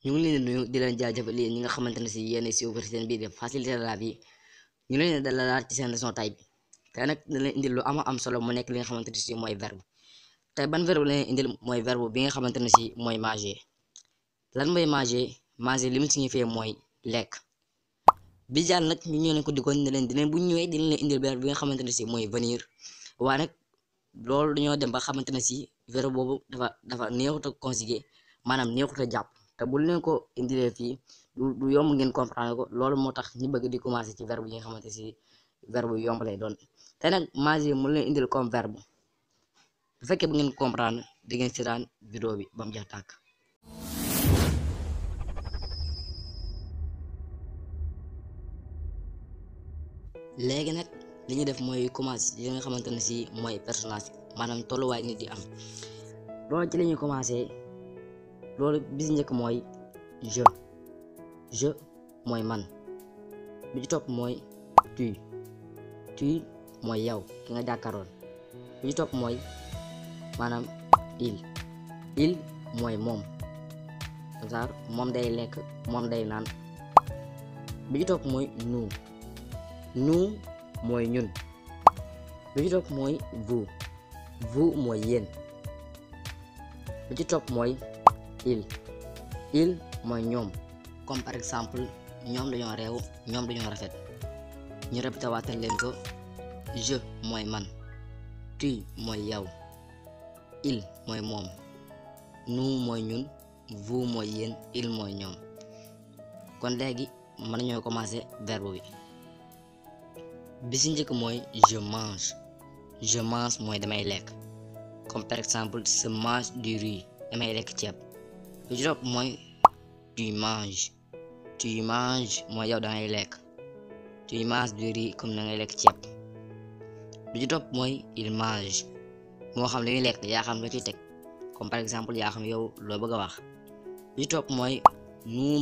ñu ngi leen di nuyu di leen jaajëfal yéen ñi nga xamante ne si yéen a suivre seen bii de faciliter la vie ñu leen di dalalaat ci seen leçon tay bi tey nag dina leen indil lu am solo mu nekk li nga xamante ne si mooy verbe tey ban verbe la leen indil mooy verbe bi nga xamante ne si mooy manger lan mooy manger li mu signifié mooy lekk bi jàll nag ñu ñëw leen ko diggoon ne leen di leen bu ñëwee dina leen indil verbe bi nga xamante ne si mooy venir waaye nag loolu dañoo dem ba xamante ne si verbe boobu dafa neexut a conjugué maanaam neexut a jàpp te bu leen ko indilee fii du yomb ngeen comprendre ko loolu moo tax ñu bëgg di commencer ci verbe yi nga xamante si verbe yu yomb lay doon te nag manger mu leen indil comme verbe bu fekkee bu ngeen comprendre di ngeen seetaan vidéo bi ba mu jeex tàkk. léegi nag li ñuy def mooy commencer li nga xamante ne si mooy personnage maanaam tolluwaay nit di am loolu ci la ñuy commencer loolu bis njëkk mooy je mooy man bi ci topp mooy tu mooy yow ki nga jàkkaaroon bi ci topp mooy maanaam il mooy moom genre moom day lekk moom day naan bi ci topp mooy nous mooy ñun bi ci topp mooy vous mooy yéen bi ci topp mooy il mooy ñoom comme par exemple ñoom dañoo réew ñoom dañoo rafet ñu répété waatal leen ko je mooy man tu mooy yow il mooy moom nous mooy ñun vous mooy yéen il mooy ñoom kon léegi mën nañoo commencer verbe bi ci njëkk mooy je mange mooy damay lekk comme par exemple je mange du riz damay lekk ceeb bi ci topp mooy tu manges mooy yow dangay lekk tu manges du riz comme dangay lekk ceeb bi ci topp mooy il mange moo xam li ñuy lekk yaa xam la ciy teg comme par exemple yaa xam yow loo bëgg a wax bi ci topp mooy nous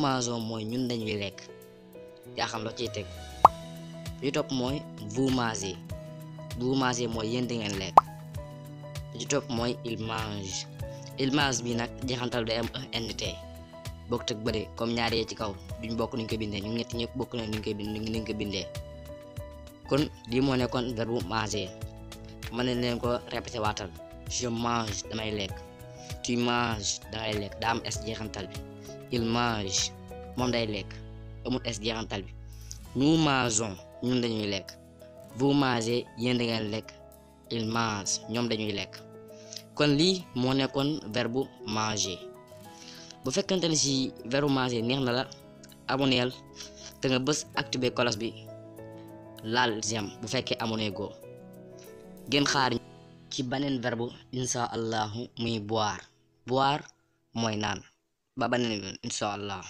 mangeons mooy ñun dañuy lekk yaa xam la ciy teg bi ci topp mooy vous mangez mooy yéen da ngeen lekk bi ci topp mooy il mange bi nag jeexantal day am nt bokk tëg bëre comme ñaar yee ci kaw duñ bokk nuñ ko bindee ñu ñetti ñëpp bokk na nuñ ko bindee kon lii moo nekkoon verbe manger mën nañ leen ko répété waatal je mange damay lekk tu manges dangay lekk daa am s jeexantal bi il mange moom day lekk amul s jeexantal bi nous mangeons ñun dañuy lekk vous mangez yéen da ngeen lekk il mange ñoom dañuy lekk kon lii moo nekkoon verbe manger bu fekkente ne ci verbe manger neex na la aboneel te nga bës activer cloche bi laal j'aime bu fekkee abonné go ngeen xaar ci beneen verbe insha allahu muy boire mooy naan ba beneen insha allah.